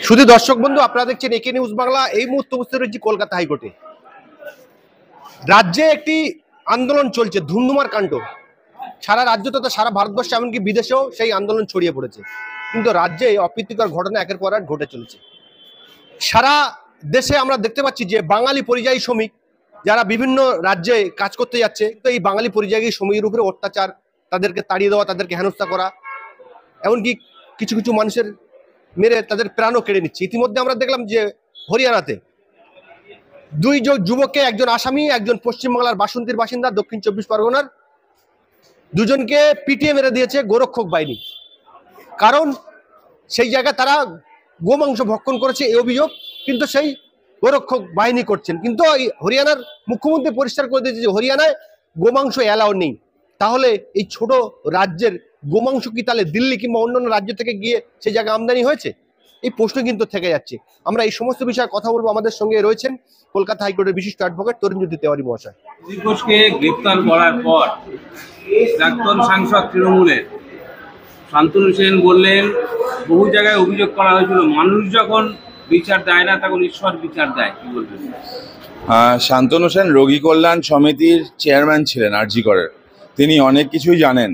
শুধু দর্শক বন্ধু, আপনারা দেখছেন একে নিউজ বাংলা। এই মুহূর্তে উপস্থিত রয়েছে কলকাতা হাইকোর্টে। রাজ্যে একটি আন্দোলন চলছে, ধুন্ধুমার কাণ্ড। সারা রাজ্য তথা সারা ভারতবর্ষে, এমনকি বিদেশেও সেই আন্দোলন ছড়িয়ে পড়েছে। কিন্তু রাজ্যে অপ্রীতিকর ঘটনা একের পর এক ঘটে চলেছে। সারা দেশে আমরা দেখতে পাচ্ছি যে বাঙালি পরিযায়ী শ্রমিক যারা বিভিন্ন রাজ্যে কাজ করতে যাচ্ছে, তো এই বাঙালি পরিযায়ী শ্রমিকের উপরে অত্যাচার, তাদেরকে তাড়িয়ে দেওয়া, তাদেরকে হেনস্থা করা, এমনকি কিছু কিছু মানুষের মেরে তাদের প্রাণও কেড়ে নিচ্ছে। ইতিমধ্যে আমরা দেখলাম যে হরিয়ানাতে দুই যুবককে, একজন আসামি, একজন পশ্চিমবাংলার বাসন্তীর বাসিন্দা, দক্ষিণ 24 পরগনার, দুজনকে পিটিয়ে মেরে দিয়েছে গোরক্ষক বাহিনী। কারণ সেই জায়গায় তারা গোমাংস ভক্ষণ করেছে এই অভিযোগ, কিন্তু সেই গোরক্ষক বাহিনী করছেন। কিন্তু হরিয়ানার মুখ্যমন্ত্রী পরিষ্কার করে দিয়েছে যে হরিয়ানায় গোমাংস অ্যালাউ নেই। তাহলে এই ছোট রাজ্যের গোমাংস কি তাহলে দিল্লি কিংবা অন্যান্য রাজ্য থেকে গিয়ে সেই জায়গায় আমদানি হয়েছে? এই প্রশ্ন কিন্তু থেকে যাচ্ছে। আমরা এই সমস্ত বিষয়ে কথা বলবো। আমাদের সঙ্গে রয়েছেন কলকাতা হাইকোর্টের বিশিষ্ট অ্যাডভোকেট তরুণজ্যোতি তেওয়ারি মহাশয়। ঘোষকে গ্রেপ্তার করার পর প্রাক্তন সাংসদ তৃণমূলের শান্তনু সেন বললেন, বহু জায়গায় অভিযোগ করা হয়েছিল মানুষ যখন বিচার দেয় না তখন ঈশ্বর বিচার দেয়। কি বলবেন? শান্তনু সেন রোগী কল্যাণ সমিতির চেয়ারম্যান ছিলেন আরজি করের। তিনি অনেক কিছুই জানেন।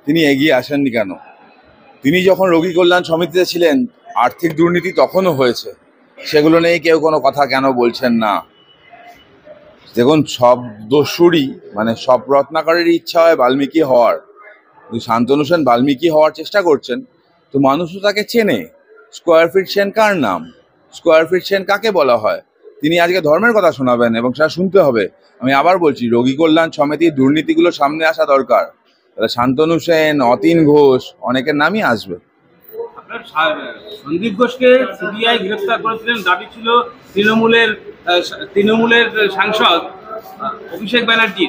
তিনি এগিয়ে আসেননি কেন? তিনি যখন রোগী কল্যাণ সমিতিতে ছিলেন, আর্থিক দুর্নীতি তখনও হয়েছে। সেগুলো নিয়ে কেউ কোনো কথা কেন বলছেন না? দেখুন, সব দস্যুরই সব রত্নাকরেরই ইচ্ছা হয় বাল্মীকি হওয়ার। শান্তনু সেন বাল্মীকি হওয়ার চেষ্টা করছেন, তো মানুষও তাকে চেনে। স্কোয়ার ফিট সেন কার নাম? স্কোয়ার ফিট সেন কাকে বলা হয়? তিনি আজকে ধর্মের কথা শোনাবেন এবং সেটা শুনতে হবে। আমি আবার বলছি, রোগী কল্যাণ সমিতির দুর্নীতিগুলো সামনে আসা দরকার। শান্তনু সেন, অতীন ঘোষ, অনেকের নামই আসবে। আপনার সন্দীপ ঘোষকে সিবিআই গ্রেপ্তার করেছিলেন, দাবি ছিল তৃণমূলের সাংসদ অভিষেক ব্যানার্জি।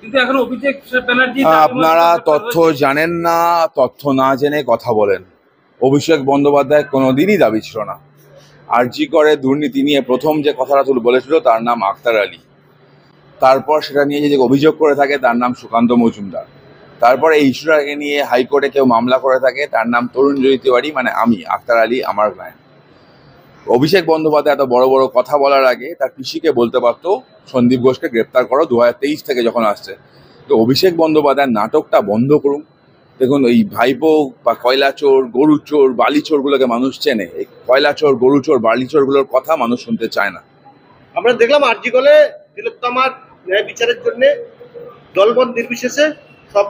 কিন্তু এখন অভিষেক ব্যানার্জি, আপনারা তথ্য জানেন না, তথ্য না জেনে কথা বলেন। অভিষেক বন্দ্যোপাধ্যায় কোনোদিনই দাবি ছিল না। আরজি করে দুর্নীতি নিয়ে প্রথম যে কথাটা বলেছিল তার নাম আক্তার আলী। তারপর সেটা নিয়ে যে অভিযোগ করে থাকে তার নাম সুকান্ত মজুমদার। তারপরে এই ইস্যুটাকে নিয়ে হাইকোর্টে কেউ মামলা করে থাকে, তার নাম তরুণজ্যোতি তেওয়ারি, আমি আক্তার আলী, আমার ক্লায়েন্ট। অভিষেক বন্দ্যোপাধ্যায় এত বড় বড় কথা বলার আগে তার পিসিকে বলতে পারতো সন্দীপ ঘোষকে গ্রেপ্তার করো 2023 থেকে যখন আসছে। তো অভিষেক বন্দ্যোপাধ্যায়ের নাটকটা বন্ধ করুন। দেখুন, এই ভাইপো বা কয়লা চোর, গরু চোর, বালি চোরগুলোকে মানুষ চেনে। এই কয়লা চোর, গরু চোর, বালি চোরগুলোর কথা মানুষ শুনতে চায় না। আমরা দেখলাম আরজি করে তিলোত্তমার ন্যায় বিচারের জন্য দলবল নির্বিশেষে সব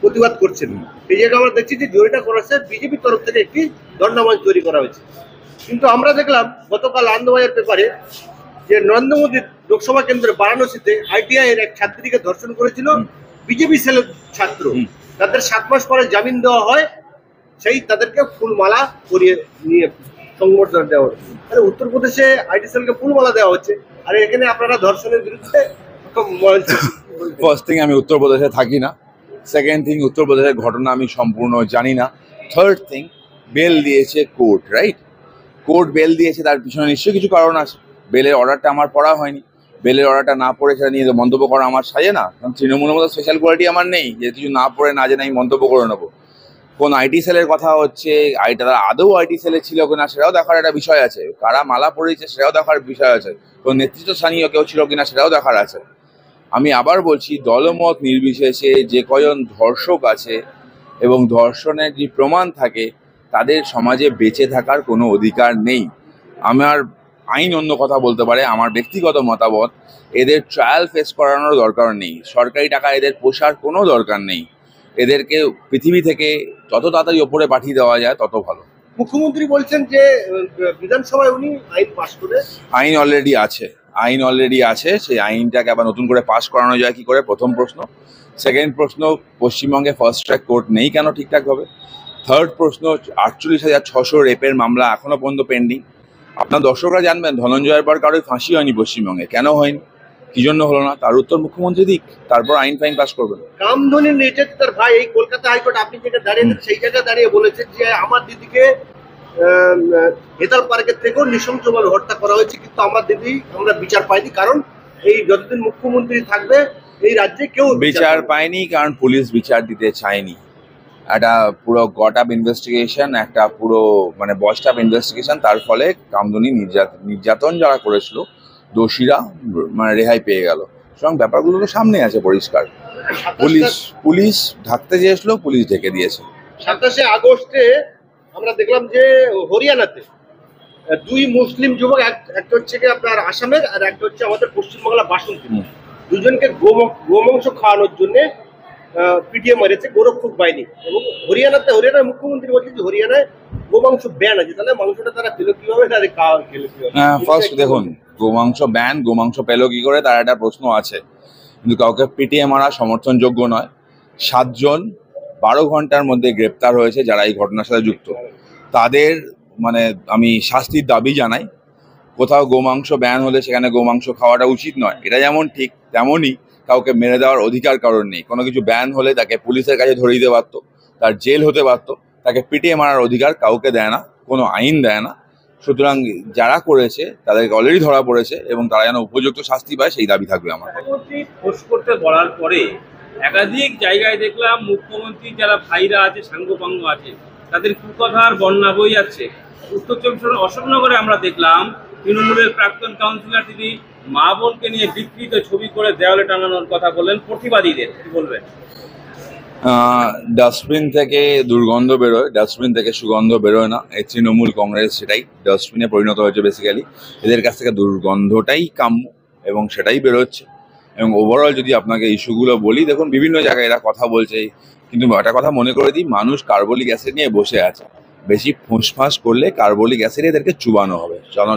প্রতিবাদ করছেন। এই জায়গায় আমরা দেখছি যে জয়টা করেছে বিজেপির তরফ থেকে একটি দণ্ডমঞ্চ তৈরি করা হয়েছে। কিন্তু আমরা দেখলাম গতকাল আনন্দবাজার পেপারে যে নরেন্দ্র মোদীর লোকসভা কেন্দ্রে বারাণসীতে আইটিআই এর এক ছাত্রীকে ধর্ষণ করেছিল বিজেপি সেলের ছাত্র। তাদের 7 মাস পরে জামিন দেওয়া হয়, সেই তাদেরকে ফুলমালা পরিয়ে নিয়ে সংবর্ধনা দেওয়া হচ্ছে। তাহলে উত্তরপ্রদেশে আইটি সেলকে ফুলমালা দেওয়া হচ্ছে, আর এখানে আপনারা ধর্ষণের বিরুদ্ধে। ফার্স্ট থিং, আমি উত্তরপ্রদেশে থাকি না। সেকেন্ড থিং, উত্তরপ্রদেশের ঘটনা আমি সম্পূর্ণ জানি না। থার্ড থিং, বেল দিয়েছে কোর্ট, রাইট? কোর্ট বেল দিয়েছে, তার পিছনে নিশ্চয়ই কিছু কারণ আছে। বেলের অর্ডারটা আমার পড়া হয়নি। বেলের অর্ডারটা না পড়ে সেটা নিয়ে মন্তব্য করা আমার সাজে না। কারণ তৃণমূলের মতো স্পেশাল কোয়ালিটি আমার নেই যে কিছু না পড়ে না জেনে আমি মন্তব্য করে নেবো। কোন আইটি সেলের কথা হচ্ছে, তারা আদৌ আইটি সেলে ছিল কিনা সেটাও দেখার একটা বিষয় আছে। কারা মালা পড়েছে সেটাও দেখার বিষয় আছে। কোন নেতৃত্ব স্থানীয় কেউ ছিল কিনা সেটাও দেখার আছে। আমি আবার বলছি, দলমত নির্বিশেষে যে কজন ধর্ষক আছে এবং ধর্ষণের যে প্রমাণ থাকে, তাদের সমাজে বেঁচে থাকার কোনো অধিকার নেই। আমার আইন অন্য কথা বলতে পারে, আমার ব্যক্তিগত মতামত, এদের ট্রায়াল ফেস করানোর দরকার নেই। সরকারি টাকা এদের পোষার কোনো দরকার নেই। এদেরকে পৃথিবী থেকে যত তাড়াতাড়ি ওপরে পাঠিয়ে দেওয়া যায় তত ভালো। মুখ্যমন্ত্রী বলছেন যে বিধানসভায় উনি আইন পাশ করে, আইন অলরেডি আছে। সেই আইনটাকে আবার নতুন করে পাস করানো যায় কি করে, প্রথম প্রশ্ন। সেকেন্ড প্রশ্ন, পশ্চিমবঙ্গে ফার্স্ট ট্র্যাক কোর্ট নেই কেন ঠিকঠাকভাবে? থার্ড প্রশ্ন, 48,600 রেপের মামলা এখনো পর্যন্ত পেন্ডিং। আপনার দর্শকরা জানবেন, ধনঞ্জয়ের পর কারোই ফাঁসি হয়নি পশ্চিমবঙ্গে। কেন হয়নি, কি জন্য হলো না, তার উত্তর মুখ্যমন্ত্রী দিক, তারপর আইন ফাইন পাস করবেন। কামধনির নির্যাতিত তার ভাই এই কলকাতা হাইকোর্ট আপনি যেটা দাঁড়িয়ে সেই জায়গায় দাঁড়িয়ে বলেছেন যে আমার দিদিকে হেতাল পার্কের থেকেও নৃশংসভাবে হত্যা করা হয়েছে, কিন্তু আমার দিদি আমরা বিচার পাইনি। কারণ এই যতদিন মুখ্যমন্ত্রী থাকবে এই রাজ্যে কেউ বিচার পায়নি, কারণ পুলিশ বিচার দিতে চায়নি। একটা পুরো গট আপ ইনভেস্টিগেশন, একটা পুরো মানে বস্ট আপ ইনভেস্টিগেশন, তার ফলে কামদুনি নির্যাতন যারা করেছিল দোষীরা মানে রেহাই পেয়ে গেল। সুতরাং ব্যাপারগুলো তো সামনে আছে পরিষ্কার। পুলিশ ঢাকতে চেয়েছিল, পুলিশ ঢেকে দিয়েছে। 27শে আগস্টে আমরা দেখলাম যে হরিয়ানাতে দুই মুসলিম যুবক, একটা হচ্ছে কি আপনার আসামের আর একটা হচ্ছে আমাদের পশ্চিমবাংলা বাসন্তী, দুজনকে গোমাংস খাওয়ানোর জন্য পিটিয়ে মেরেছে গোরক্ষক বাহিনী। এবং হরিয়ানার মুখ্যমন্ত্রী বলছে যে হরিয়ানায় গোমাংস ব্যান আছে, তাহলে মাংসটা তারা পেলো কিভাবে, তাদের খাওয়া খেলো কিভাবে? ফার্স্ট দেখুন, গোমাংস ব্যান, গোমাংস পেলো কি করে, তার একটা প্রশ্ন আছে। কিন্তু কাউকে পিটিয়ে মারা সমর্থনযোগ্য নয়। 7 জন 12 ঘন্টার মধ্যে গ্রেপ্তার হয়েছে যারা এই ঘটনার সাথে যুক্ত। তাদের মানে আমি শাস্তির দাবি জানাই। কোথাও গোমাংস ব্যান হলে সেখানে গোমাংস খাওয়াটা উচিত নয়, এটা যেমন ঠিক তেমনই কাউকে মেরে দেওয়ার অধিকার কারণ নেই। কোনো কিছু ব্যান হলে তাকে পুলিশের কাছে ধরিয়ে দিতে পারতো, তার জেল হতে পারতো, তাকে পিটিয়ে মারার অধিকার কাউকে দেয় না, কোনো আইন দেয় না। সুতরাং যারা করেছে তাদেরকে অলরেডি ধরা পড়েছে এবং তারা যেন উপযুক্ত শাস্তি পায় সেই দাবি থাকবে আমার। মুখ্যমন্ত্রী খোঁজ করতে বলার পরে একাধিক জায়গায় দেখলাম মুখ্যমন্ত্রী যারা ভাইরা আছে, সাঙ্গপাঙ্গ আছে, তাদের কুকথার বন্যা বই যাচ্ছে। উত্তর চব্বিশ পরগনার অশোকনগরে আমরা দেখলাম তৃণমূলের প্রাক্তন কাউন্সিলর তিনি মা বোনকে নিয়ে বিকৃত ছবি করে দেওয়ালে টানানোর কথা বললেন প্রতিবাদীদের, কি বলবেন? ডাস্টবিন থেকে দুর্গন্ধ বেরোয়, ডাস্টবিন থেকে সুগন্ধ বেরোয় না। এই তৃণমূল কংগ্রেস সেটাই ডাস্টবিনে পরিণত হয়েছে বেসিক্যালি। এদের কাছ থেকে দুর্গন্ধটাই কাম্য এবং সেটাই বেরোচ্ছে। এবং ওভারঅল যদি আপনাকে ইস্যুগুলো বলি, দেখুন বিভিন্ন জায়গায় এরা কথা বলছে, কিন্তু একটা কথা মনে করে দিই, মানুষ কার্বলিক অ্যাসিড নিয়ে বসে আছে। বেশি ফুঁসফাঁস করলে কার্বলিক অ্যাসিড এদেরকে চুবানো হবে,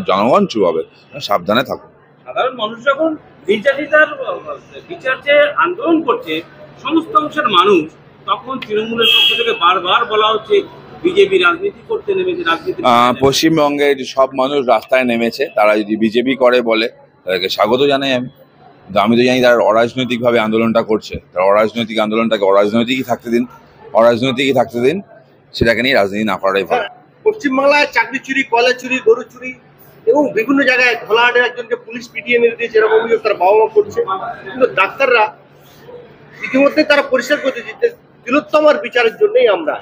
জনগণ চুবাবে। সাবধানে থাকুন। সাধারণ মানুষ যখন বিচার যে আন্দোলন করছে সমস্ত অংশের মানুষ, তখন তৃণমূলের পক্ষ থেকে বারবার বলা হচ্ছে বিজেপি রাজনীতি করতে নেমেছে, রাজনীতি। পশ্চিমবঙ্গের সব মানুষ রাস্তায় নেমেছে, তারা যদি বিজেপি করে বলে তাদেরকে স্বাগত জানাই আমি। কিন্তু আমি তো জানি তারা অরাজনৈতিকভাবে আন্দোলনটা করছে, তারা অরাজনৈতিক আন্দোলনটাকে অরাজনৈতিকই থাকতে দিন, সেটাকে নিয়ে রাজনীতি না করাটাই ভালো। পশ্চিমবাংলায় চাকরি চুরি, কয়লা চুরি, গরু চুরি এবং বিভিন্ন জায়গায় ঘোলাহাটে একজনকে পুলিশ পিটিয়ে মেরে দিয়েছে, এরকম অভিযোগ তার বাবা মা করছে। কিন্তু ডাক্তাররা ইতিমধ্যে তারা পরিষ্কার করে দিচ্ছে তিলোত্তমার বিচারের জন্যই আমরা।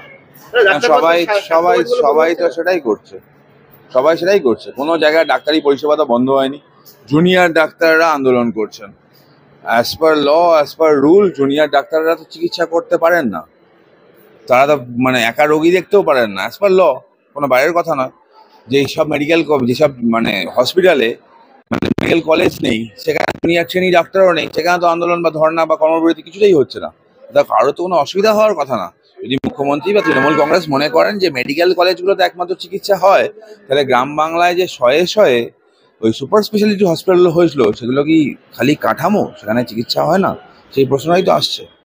সবাই তো সেটাই করছে। কোনো জায়গায় ডাক্তারি পরিষেবা তো বন্ধ হয়নি। জুনিয়র ডাক্তাররা আন্দোলন করছেন। অ্যাজ পার ল, অ্যাজ পার রুল, জুনিয়র ডাক্তাররা তো চিকিৎসা করতে পারেন না। তারা তো মানে একা রোগী দেখতেও পারেন না, অ্যাজ পার ল। কোনো বাইরের কথা নয়। যেসব যেসব মানে হসপিটালে মানে মেডিকেল কলেজ নেই, সেখানে জুনিয়র শ্রেণী ডাক্তারও নেই, সেখানে তো আন্দোলন বা ধর্ণা বা কর্মবিরতি কিছুটাই হচ্ছে না। কারো তো কোনো অসুবিধা হওয়ার কথা না। যদি মুখ্যমন্ত্রী বা তৃণমূল কংগ্রেস মনে করেন যে মেডিকেল কলেজগুলোতে একমাত্র চিকিৎসা হয়, তাহলে গ্রাম বাংলায় যে শয়ে ওই সুপার স্পেশালিটি হসপিটাল হয়েছিল, সেগুলো কি খালি কাঠামো, সেখানে চিকিৎসা হয় না? সেই প্রশ্নই তো আসছে।